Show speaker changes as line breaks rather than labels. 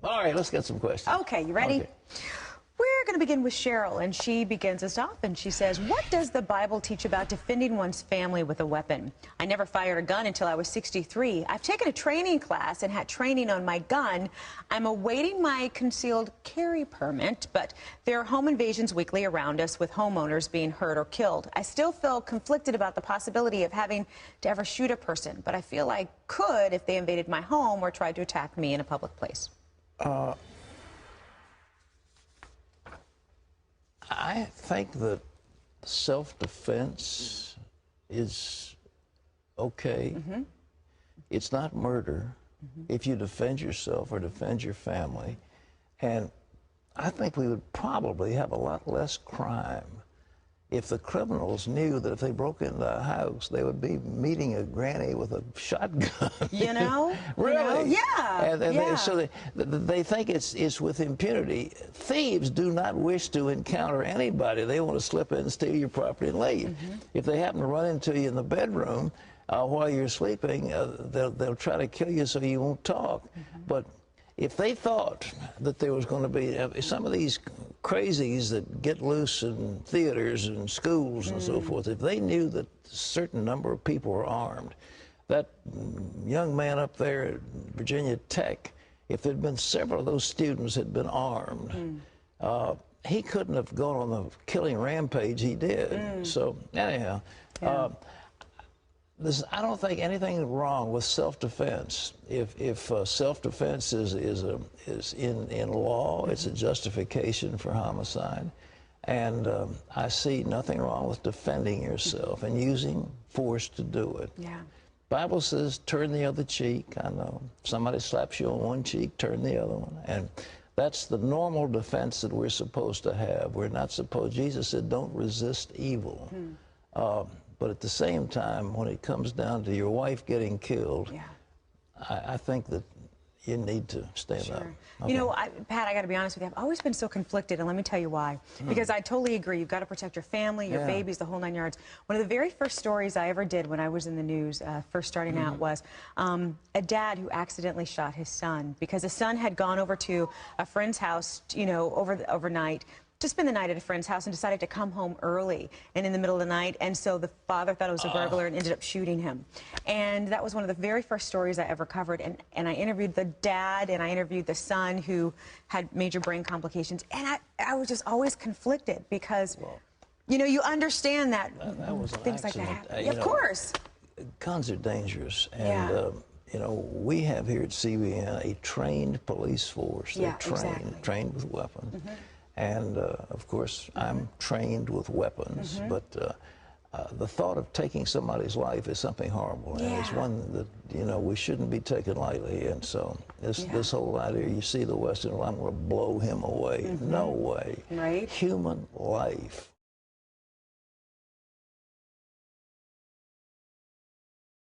All right, let's get some questions.
Okay, you ready?
Okay.
We're going to begin with Cheryl, and she begins us off, and she says, what does the Bible teach about defending one's family with a weapon? I never fired a gun until I was 63. I've taken a training class and had training on my gun. I'm awaiting my concealed carry permit, but there are home invasions weekly around us with homeowners being hurt or killed. I still feel conflicted about the possibility of having to ever shoot a person, but I feel I could if they invaded my home or tried to attack me in a public place.
I think that self-defense is okay. It's not murder if you defend yourself or defend your family. And I think we would probably have a lot less crime if the criminals knew that if they broke into a house, they would be meeting a granny with a shotgun.
You know?
Really?
You know? Yeah.
And
yeah.
so they think it's with impunity. Thieves do not wish to encounter anybody. They want to slip in, steal your property, and leave. If they happen to run into you in the bedroom while you're sleeping, they'll try to kill you so you won't talk. But if they thought that there was going to be some of these crazies that get loose in theaters and schools and so forth, if they knew that a certain number of people were armed, that young man up there at Virginia Tech, if there'd been several of those students had been armed, he couldn't have gone on the killing rampage he did. So anyhow, I don't think anything wrong with self-defense. If self-defense is in law, it's a justification for homicide. And I see nothing wrong with defending yourself and using force to do it.
Yeah.
Bible says, turn the other cheek. I know. Somebody slaps you on one cheek, turn the other one. And that's the normal defense that we're supposed to have. We're not supposed, Jesus said, don't resist evil. But at the same time, when it comes down to your wife getting killed, I think that you need to stand up. Okay.
You know, Pat, I got to be honest with you. I've always been so conflicted, and let me tell you why. Because I totally agree. You've got to protect your family, your babies, the whole 9 yards. One of the very first stories I ever did when I was in the news, first starting out, was a dad who accidentally shot his son because his son had gone over to a friend's house, you know, overnight, to spend the night at a friend's house and decided to come home early and in the middle of the night. And so the father thought it was a burglar and ended up shooting him. And that was one of the very first stories I ever covered. And I interviewed the dad and I interviewed the son who had major brain complications. And I was just always conflicted because, you know, you understand that
was
things like that happen.
You
Of
know,
course.
Guns are dangerous. And, you know, we have here at CBN a trained police force. They're trained with weapons. And, of course, I'm trained with weapons, but the thought of taking somebody's life is something horrible, and it's one that, you know, we shouldn't be taken lightly. And so this whole idea, you see the Western, well, I'm going to blow him away. No way.
Right.
Human life